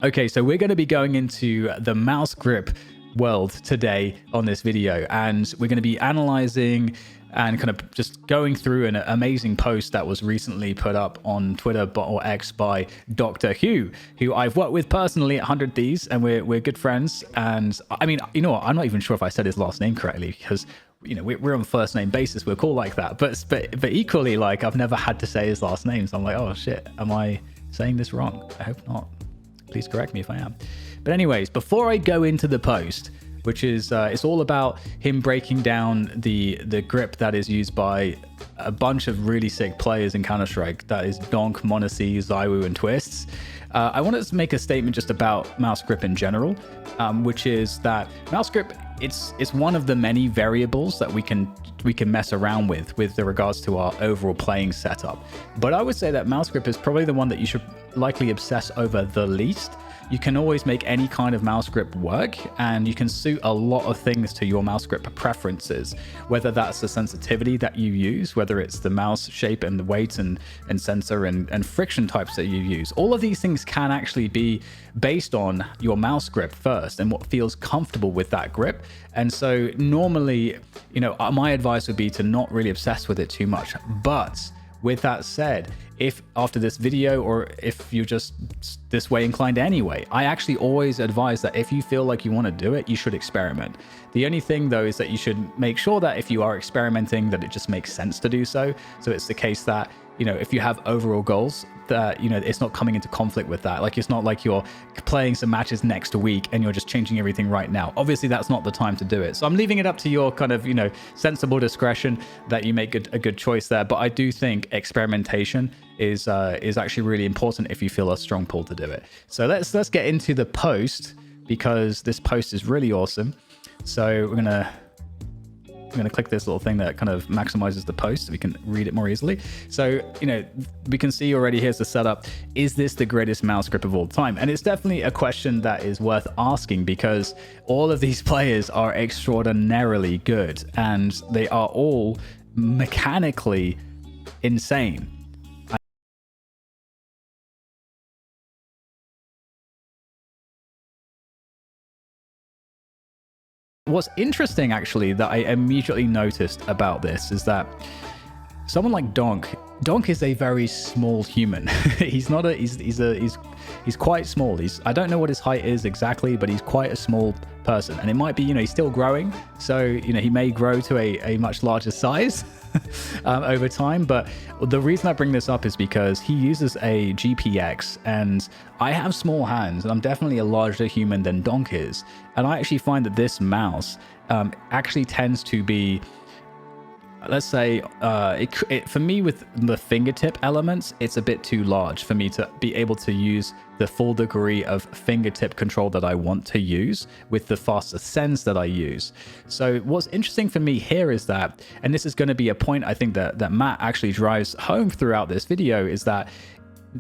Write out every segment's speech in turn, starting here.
Okay, so we're going to be going into the mouse grip world today on this video, and we're going to be analyzing and kind of just going through an amazing post that was recently put up on Twitter or X by Dr. Hugh, who I've worked with personally at 100 Thieves, and we're good friends. And I mean, you know what? I'm not even sure if I said his last name correctly, because you know we're on first name basis. We're cool like that, but equally, like, I've never had to say his last name, so I'm like, oh shit, am I saying this wrong? I hope not. Please correct me if I am. But anyways, before I go into the post, which is it's all about him breaking down the grip that is used by a bunch of really sick players in Counter-Strike. That is Donk, Monacy, Zywoo, and Twists. I wanted to make a statement just about mouse grip in general, which is that mouse grip, it's one of the many variables that we can mess around with regards to our overall playing setup. But I would say that mouse grip is probably the one that you should likely obsess over the least. You can always make any kind of mouse grip work, and you can suit a lot of things to your mouse grip preferences, whether that's the sensitivity that you use, whether it's the mouse shape and the weight and sensor and friction types that you use. All of these things can actually be based on your mouse grip first and what feels comfortable with that grip. And so normally, you know, my advice would be to not really obsess with it too much. But with that said, if after this video, or if you're just this way inclined anyway, I actually always advise that if you feel like you want to do it, you should experiment. The only thing though is that you should make sure that if you are experimenting, that it just makes sense to do so. So it's the case that, you know, if you have overall goals, that, you know, it's not coming into conflict with that. Like, it's not like you're playing some matches next week and you're just changing everything right now. Obviously, that's not the time to do it. So I'm leaving it up to your kind of, you know, sensible discretion that you make a good choice there. But I do think experimentation is actually really important if you feel a strong pull to do it. So let's get into the post, because this post is really awesome. So we're gonna click this little thing that kind of maximizes the post so we can read it more easily. So, you know, we can see already, here's the setup. Is this the greatest mouse grip of all time? And it's definitely a question that is worth asking, because all of these players are extraordinarily good and they are all mechanically insane. What's interesting, actually, that I immediately noticed about this is that someone like Donk is a very small human. He's quite small. I don't know what his height is exactly, but he's quite a small person. And it might be, you know, he's still growing, so, you know, he may grow to a much larger size over time. But the reason I bring this up is because he uses a GPX, and I have small hands, and I'm definitely a larger human than Donk is. And I actually find that this mouse actually tends to be, let's say, for me, with the fingertip elements, it's a bit too large for me to be able to use the full degree of fingertip control that I want to use with the faster sends that I use. So what's interesting for me here is that, and this is going to be a point I think that Matt actually drives home throughout this video, is that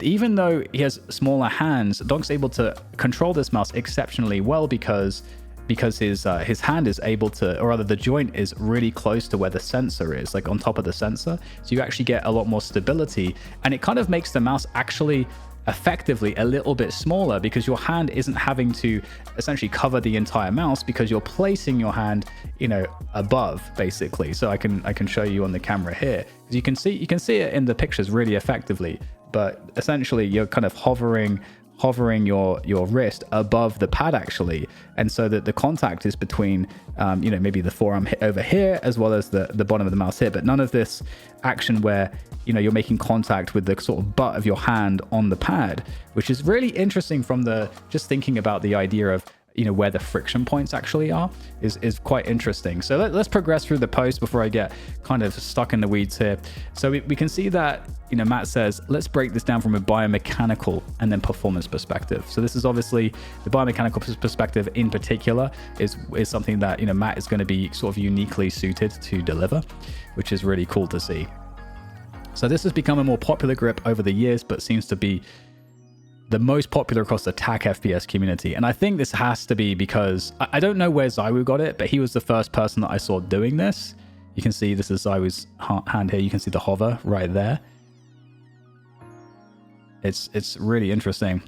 even though he has smaller hands, Donk's able to control this mouse exceptionally well, because his hand is able to, or rather the joint is really close to where the sensor is, like on top of the sensor. So you actually get a lot more stability, and it kind of makes the mouse actually effectively a little bit smaller, because your hand isn't having to essentially cover the entire mouse, because you're placing your hand, you know, above, basically. So I can show you on the camera here. You can see it in the pictures really effectively, but essentially you're kind of hovering your wrist above the pad, actually, and so that the contact is between you know, maybe the forearm over here as well as the bottom of the mouse here, but none of this action where, you know, you're making contact with the sort of butt of your hand on the pad, which is really interesting from just thinking about the idea of, you know, where the friction points actually are is quite interesting. So let's progress through the post before I get kind of stuck in the weeds here. So we can see that, you know, Matt says, let's break this down from a biomechanical and then performance perspective. So this is obviously the biomechanical perspective in particular is something that, you know, Matt is going to be sort of uniquely suited to deliver, which is really cool to see. So this has become a more popular grip over the years, but seems to be the most popular across the TAC FPS community. And I think this has to be because I don't know where Zywoo got it, but he was the first person that I saw doing this. You can see this is Zywoo's hand here. You can see the hover right there. It's really interesting.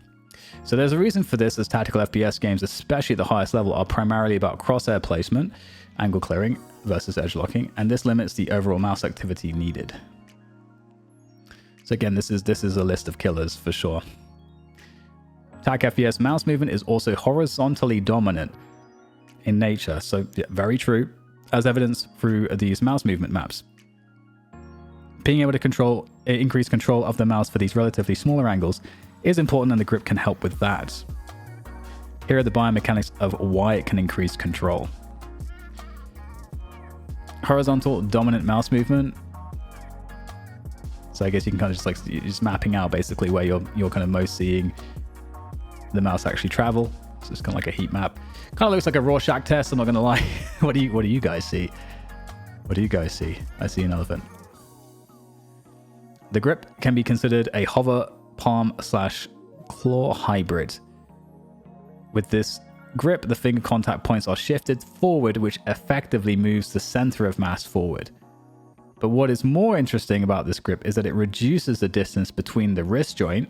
So there's a reason for this, as tactical FPS games, especially at the highest level, are primarily about crosshair placement, angle clearing versus edge locking, and this limits the overall mouse activity needed. So again, this is a list of killers for sure. TAC FPS mouse movement is also horizontally dominant in nature. So yeah, very true, as evidenced through these mouse movement maps. Being able to increase control of the mouse for these relatively smaller angles is important, and the grip can help with that. Here are the biomechanics of why it can increase control. Horizontal dominant mouse movement. So I guess you can kind of just like just mapping out basically where you're kind of most seeing the mouse actually travel. So it's kind of like a heat map. Kind of looks like a Rorschach test, I'm not gonna lie. What do you guys see? What do you guys see? I see an elephant. The grip can be considered a hover palm / claw hybrid. With this grip, the finger contact points are shifted forward, which effectively moves the center of mass forward. But what is more interesting about this grip is that it reduces the distance between the wrist joint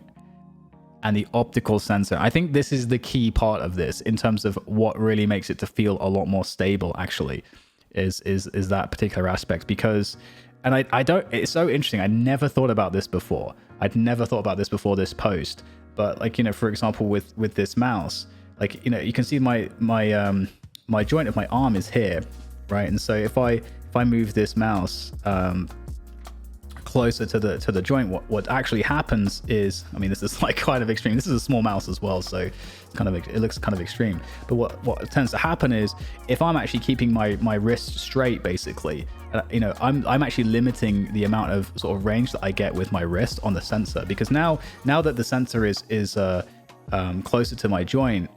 and the optical sensor. I think this is the key part of this in terms of what really makes it to feel a lot more stable, actually, is that particular aspect. Because, and I don't, it's so interesting. I never thought about this before. I'd never thought about this before this post. But like, you know, for example, with this mouse, like, you know, you can see my joint of my arm is here, right? And so if I move this mouse closer to the joint, what actually happens is, I mean, this is like kind of extreme. This is a small mouse as well, so it's kind of, it looks kind of extreme. But what tends to happen is, if I'm actually keeping my wrist straight, basically, you know, I'm actually limiting the amount of sort of range that I get with my wrist on the sensor, because now that the sensor is closer to my joint,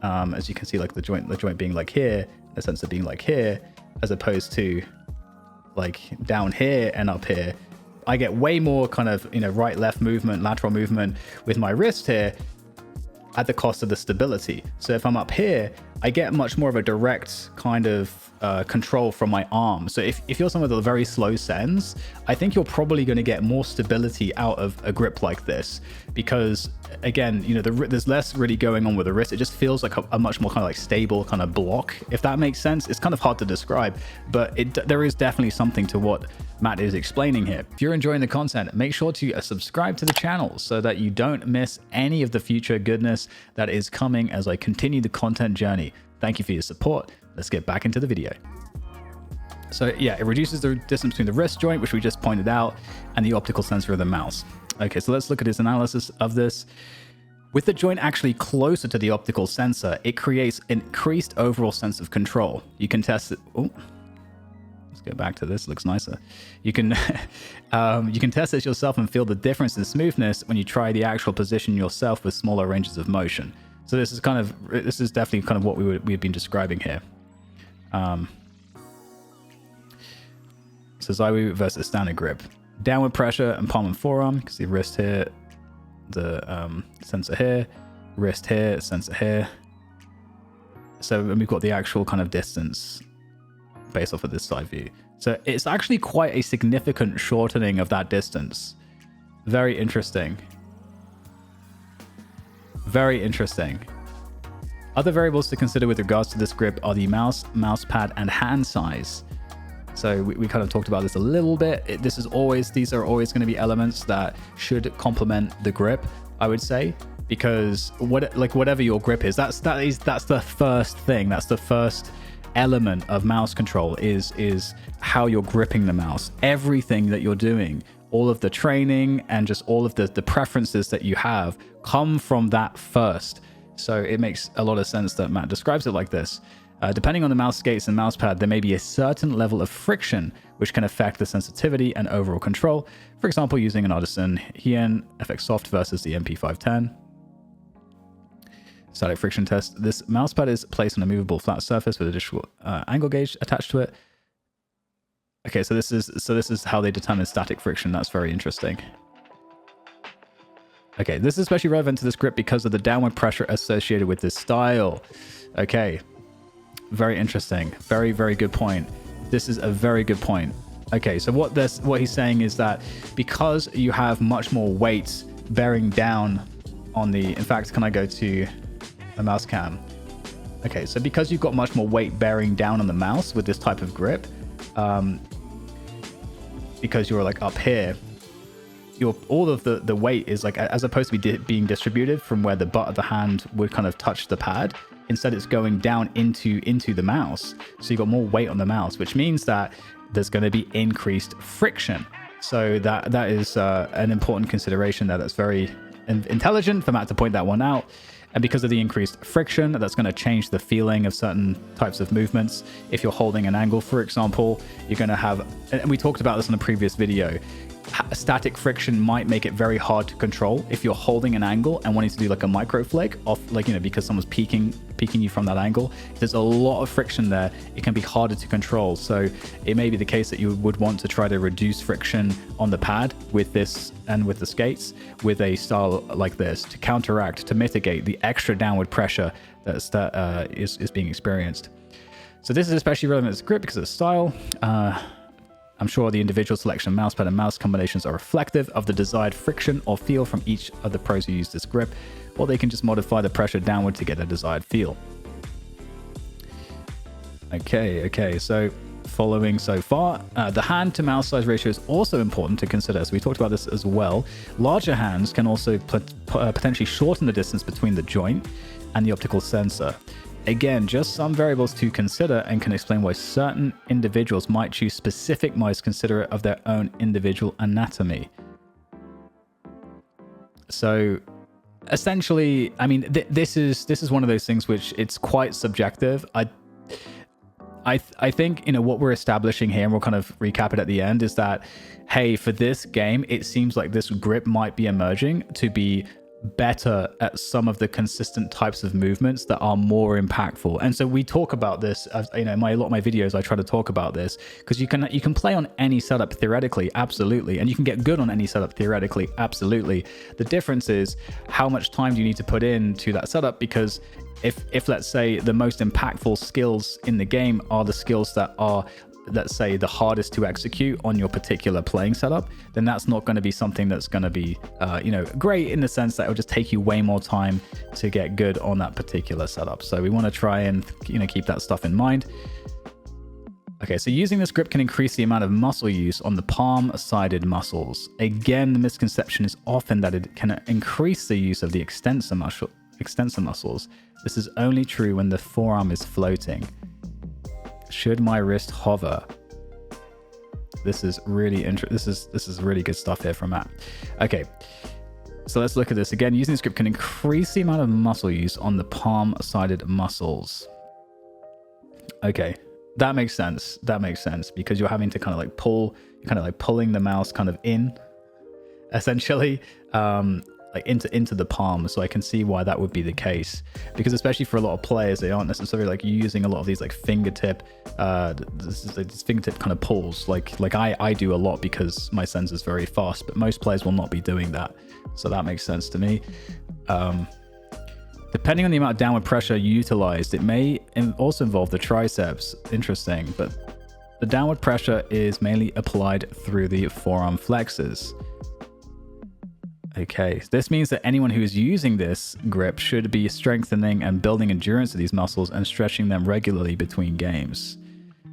as you can see, like the joint being like here, the sensor being like here, as opposed to like down here and up here, I get way more kind of, you know, right, left movement, lateral movement with my wrist here at the cost of the stability. So if I'm up here, I get much more of a direct kind of control from my arm. So if you're someone with a very slow sense, I think you're probably going to get more stability out of a grip like this, because again, you know, there's less really going on with the wrist. It just feels like a much more kind of like stable kind of block, if that makes sense. It's kind of hard to describe, but there is definitely something to what Matt is explaining here. If you're enjoying the content, make sure to subscribe to the channel so that you don't miss any of the future goodness that is coming as I continue the content journey. Thank you for your support. Let's get back into the video. So yeah, it reduces the distance between the wrist joint, which we just pointed out, and the optical sensor of the mouse. Okay, so let's look at his analysis of this. With the joint actually closer to the optical sensor, it creates increased overall sense of control. You can test it. Oh, let's go back to this. Looks nicer. You can you can test this yourself and feel the difference in smoothness when you try the actual position yourself with smaller ranges of motion. So this is definitely kind of what we've been describing here. So Zywoo versus standard grip. Downward pressure and palm and forearm. You can see wrist here, the sensor here, wrist here, sensor here. So we've got the actual kind of distance based off of this side view. So it's actually quite a significant shortening of that distance. Very interesting. Very interesting. Other variables to consider with regards to this grip are the mouse pad, and hand size. So we kind of talked about this a little bit. These are always going to be elements that should complement the grip, I would say, because whatever your grip is, that's the first thing. That's the first element of mouse control is how you're gripping the mouse. Everything that you're doing, all of the training and just all of the preferences that you have come from that first. So it makes a lot of sense that Matt describes it like this. Depending on the mouse skates and mouse pad, there may be a certain level of friction which can affect the sensitivity and overall control. For example, using an Artisan Hien FX Soft versus the MP510. Static friction test. This mouse pad is placed on a movable flat surface with a digital angle gauge attached to it. Okay, so this is how they determine static friction. That's very interesting. Okay, this is especially relevant to this grip because of the downward pressure associated with this style. Okay, very interesting. Very, very good point. This is a very good point. Okay, so what he's saying is that because you have much more weight bearing down on the, in fact, can I go to the mouse cam? Okay, so because you've got much more weight bearing down on the mouse with this type of grip, because you're like up here, all of the weight is like, as opposed to being distributed from where the butt of the hand would kind of touch the pad, instead it's going down into the mouse. So you've got more weight on the mouse, which means that there's going to be increased friction. So that is an important consideration there. That's very intelligent for Matt to point that one out. And because of the increased friction, that's going to change the feeling of certain types of movements. If you're holding an angle, for example, you're going to have, and we talked about this in a previous video, static friction might make it very hard to control if you're holding an angle and wanting to do like a micro flick off, like, you know, because someone's peeking you from that angle. If there's a lot of friction there, it can be harder to control. So it may be the case that you would want to try to reduce friction on the pad with this and with the skates with a style like this to counteract, to mitigate the extra downward pressure that is being experienced. So this is especially relevant as grip because of the style. I'm sure the individual selection of mousepad and mouse combinations are reflective of the desired friction or feel from each of the pros who use this grip, or they can just modify the pressure downward to get a desired feel. Okay, so following so far, the hand to mouse size ratio is also important to consider. So we talked about this as well. Larger hands can also potentially shorten the distance between the joint and the optical sensor. Again, just some variables to consider and can explain why certain individuals might choose specific mice considerate of their own individual anatomy. So essentially, I mean, this is one of those things which it's quite subjective. I think, you know, what we're establishing here, and we'll kind of recap it at the end, is that, hey, for this game, it seems like this grip might be emerging to be better at some of the consistent types of movements that are more impactful. And so we talk about this, as you know, a lot of my videos I try to talk about this, because you can play on any setup theoretically, absolutely, and you can get good on any setup theoretically, absolutely. The difference is how much time do you need to put into that setup, because if let's say the most impactful skills in the game are the skills that are, let's say, the hardest to execute on your particular playing setup, then that's not going to be something that's going to be great, in the sense that it'll just take you way more time to get good on that particular setup. So we want to try and keep that stuff in mind. Okay, so using this grip can increase the amount of muscle use on the palm-sided muscles. Again, the misconception is often that it can increase the use of the extensor muscles. This is only true when the forearm is floating. Should my wrist hover? This is really interesting. This is really good stuff here from Matt. Okay, so let's look at this again. Using this grip can increase the amount of muscle use on the palm-sided muscles. Okay, that makes sense. That makes sense, because you're having to kind of like pull, you're kind of like pulling the mouse kind of in, essentially, like into the palm. So I can see why that would be the case, because especially for a lot of players, they aren't necessarily like using a lot of these like fingertip these fingertip kind of pulls like I do a lot, because my sense is very fast, but most players will not be doing that. So that makes sense to me. Depending on the amount of downward pressure utilized, it may also involve the triceps. Interesting, but the downward pressure is mainly applied through the forearm flexors. Okay, this means that anyone who is using this grip should be strengthening and building endurance of these muscles and stretching them regularly between games.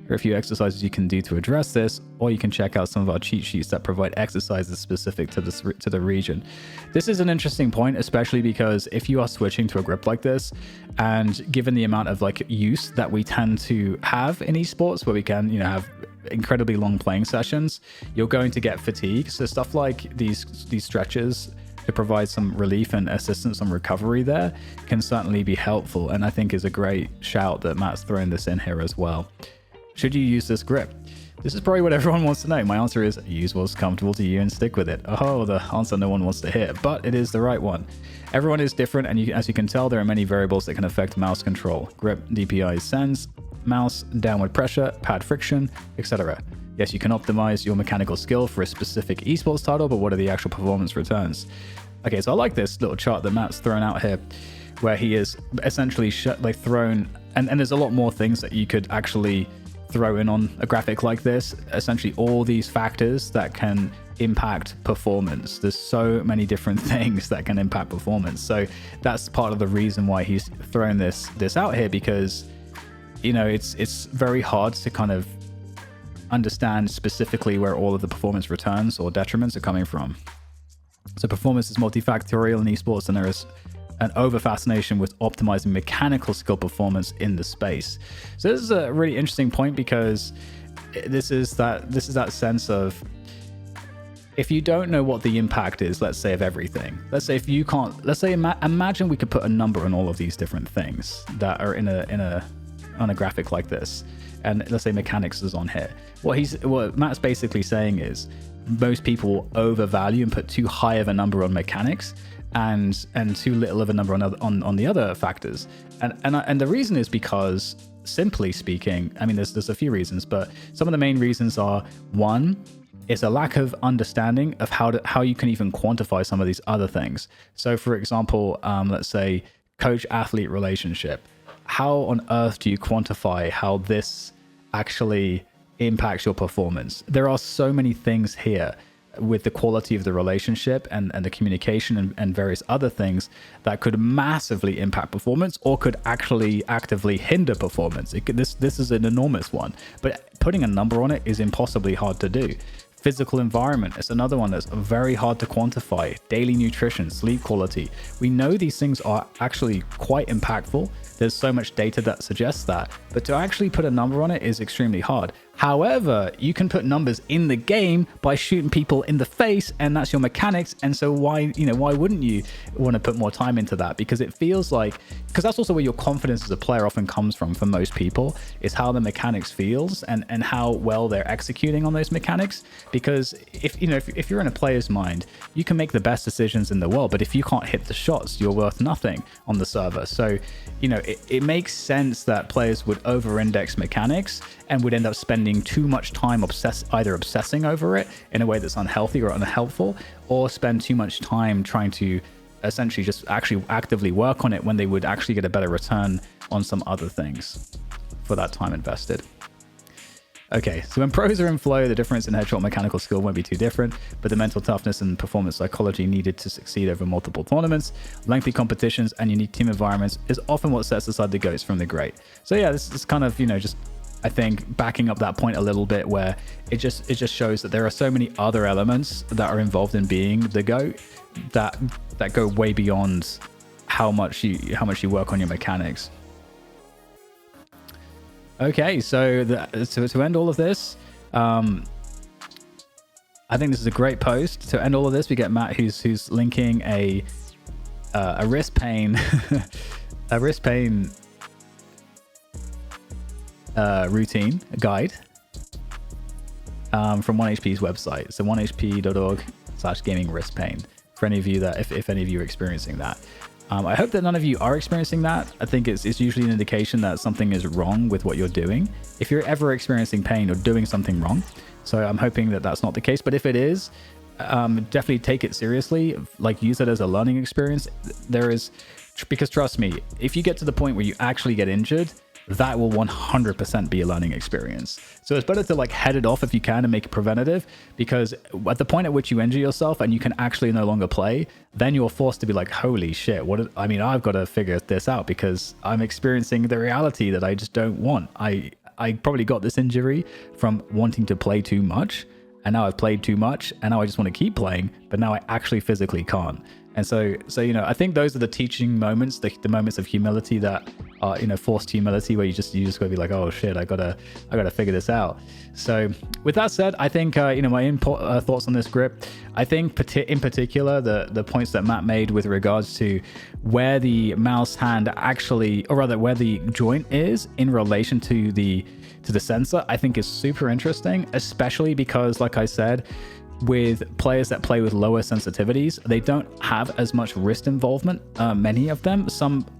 Here are a few exercises you can do to address this, or you can check out some of our cheat sheets that provide exercises specific to the region. This is an interesting point, especially because if you are switching to a grip like this, and given the amount of like use that we tend to have in esports, where we can have incredibly long playing sessions, you're going to get fatigue. So stuff like these stretches to provide some relief and assistance on recovery there can certainly be helpful, and I think is a great shout that Matt's thrown this in here as well. Should you use this grip? This is probably what everyone wants to know. My answer is use what's comfortable to you and stick with it. Oh, the answer no one wants to hear, but it is the right one. Everyone is different, and as you can tell, there are many variables that can affect mouse control. Grip, DPI, sense, mouse, downward pressure, pad friction, etc. Yes, you can optimize your mechanical skill for a specific esports title, but what are the actual performance returns? Okay, so I like this little chart that Matt's thrown out here, where he is essentially thrown, and there's a lot more things that you could actually throw in on a graphic like this. Essentially all these factors that can impact performance. There's so many different things that can impact performance. So that's part of the reason why he's thrown this out here, because it's very hard to kind of understand specifically where all of the performance returns or detriments are coming from. So performance is multifactorial in esports, and there is an over fascination with optimizing mechanical skill performance in the space. So this is a really interesting point, because this is that sense of, if you don't know what the impact is, let's say, of everything, let's say if you can't, let's say imagine we could put a number on all of these different things that are on a graphic like this, and let's say mechanics is on here. What Matt's basically saying is most people overvalue and put too high of a number on mechanics and too little of a number on the other factors. And the reason is because, simply speaking, I mean, there's a few reasons, but some of the main reasons are, one, is a lack of understanding of how you can even quantify some of these other things. So for example, let's say coach-athlete relationship. How on earth do you quantify how this actually impacts your performance? There are so many things here with the quality of the relationship and the communication and various other things that could massively impact performance, or could actually actively hinder performance. This is an enormous one, but putting a number on it is impossibly hard to do. Physical environment is another one that's very hard to quantify. Daily nutrition, sleep quality. We know these things are actually quite impactful. There's so much data that suggests that, but to actually put a number on it is extremely hard. However, you can put numbers in the game by shooting people in the face, and that's your mechanics. And so why wouldn't you want to put more time into that? Because it feels like, because that's also where your confidence as a player often comes from for most people, is how the mechanics feels and how well they're executing on those mechanics. Because if you're in a player's mind, you can make the best decisions in the world, but if you can't hit the shots, you're worth nothing on the server. So, it makes sense that players would over-index mechanics and would end up spending too much time either obsessing over it in a way that's unhealthy or unhelpful, or spend too much time trying to essentially just actually actively work on it when they would actually get a better return on some other things for that time invested. Okay, so when pros are in flow, the difference in headshot mechanical skill won't be too different, but the mental toughness and performance psychology needed to succeed over multiple tournaments, lengthy competitions, and unique team environments is often what sets aside the GOATs from the great. So yeah, this is kind of, just, I think, backing up that point a little bit, where it just shows that there are so many other elements that are involved in being the GOAT that go way beyond how much you work on your mechanics. Okay, so to end all of this, I think this is a great post. To end all of this, we get Matt who's linking a wrist pain routine guide from 1HP's website. So 1hp.org/gaming wrist pain, for any of you that if any of you are experiencing that. I hope that none of you are experiencing that. I think it's usually an indication that something is wrong with what you're doing, if you're ever experiencing pain or doing something wrong. So I'm hoping that that's not the case. But if it is, definitely take it seriously. Like, use it as a learning experience. Because trust me, if you get to the point where you actually get injured, that will 100% be a learning experience. So it's better to head it off if you can and make it preventative, because at the point at which you injure yourself and you can actually no longer play, then you're forced to be like, holy shit, I've got to figure this out, because I'm experiencing the reality that I just don't want. I probably got this injury from wanting to play too much, and now I've played too much, and now I just want to keep playing, but now I actually physically can't. And so I think those are the teaching moments, the moments of humility that are, forced humility, where you just gotta be like, oh shit, I gotta figure this out. So with that said, I think my thoughts on this grip. I think in particular the points that Matt made with regards to where the mouse hand actually, or rather where the joint is in relation to the sensor, I think is super interesting, especially because, like I said, with players that play with lower sensitivities, they don't have as much wrist involvement, many of them.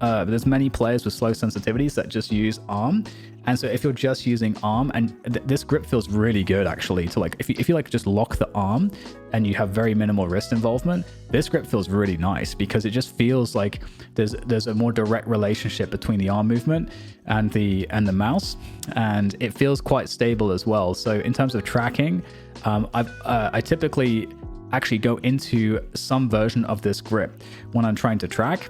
There's many players with slow sensitivities that just use arm, And so if you're just using arm, and this grip feels really good actually to like, if you like just lock the arm and you have very minimal wrist involvement, this grip feels really nice because it just feels like there's a more direct relationship between the arm movement and the mouse, and it feels quite stable as well. So in terms of tracking, I typically actually go into some version of this grip when I'm trying to track,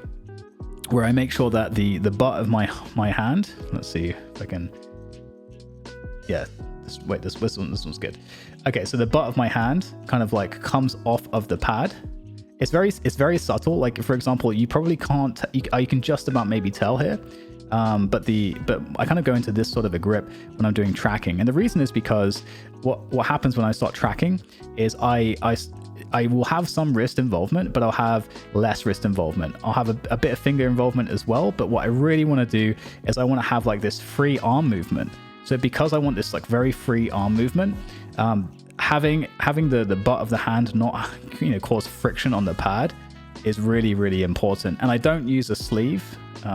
where I make sure that the butt of my hand, let's see if I can, yeah, this one's good. Okay, so the butt of my hand kind of like comes off of the pad. It's very subtle. Like for example, you probably can't, you can just about maybe tell here, but I kind of go into this sort of a grip when I'm doing tracking, and the reason is because what happens when I start tracking is I will have some wrist involvement, but I'll have less wrist involvement. I'll have a bit of finger involvement as well. But what I really want to do is I want to have like this free arm movement. So because I want this like very free arm movement, having the butt of the hand not, cause friction on the pad is really, really important. And I don't use a sleeve.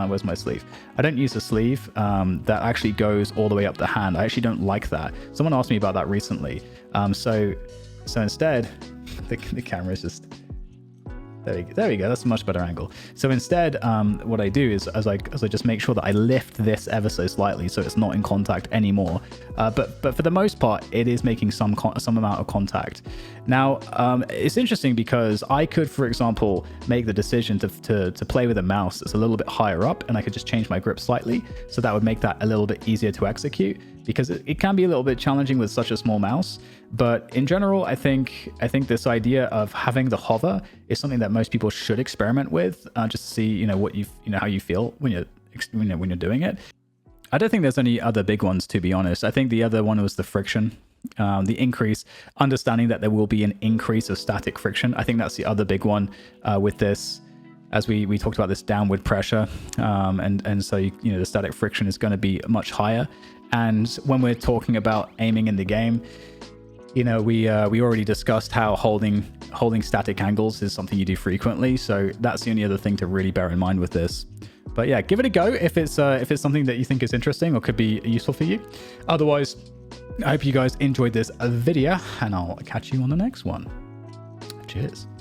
Where's my sleeve? I don't use a sleeve that actually goes all the way up the hand. I actually don't like that. Someone asked me about that recently. So instead, the camera is just, there we go. That's a much better angle. So instead, what I do is as I just make sure that I lift this ever so slightly so it's not in contact anymore. But for the most part, it is making some amount of contact. Now, it's interesting because I could, for example, make the decision to play with a mouse that's a little bit higher up, and I could just change my grip slightly. So that would make that a little bit easier to execute, because it can be a little bit challenging with such a small mouse. But in general, I think this idea of having the hover is something that most people should experiment with, just to see how you feel when you're doing it. I don't think there's any other big ones, to be honest. I think the other one was the friction, the increase, understanding that there will be an increase of static friction. I think that's the other big one with this, as we talked about this downward pressure, and so the static friction is going to be much higher. And when we're talking about aiming in the game, we already discussed how holding static angles is something you do frequently. So that's the only other thing to really bear in mind with this. But yeah, give it a go if it's something that you think is interesting or could be useful for you. Otherwise, I hope you guys enjoyed this video, and I'll catch you on the next one. Cheers.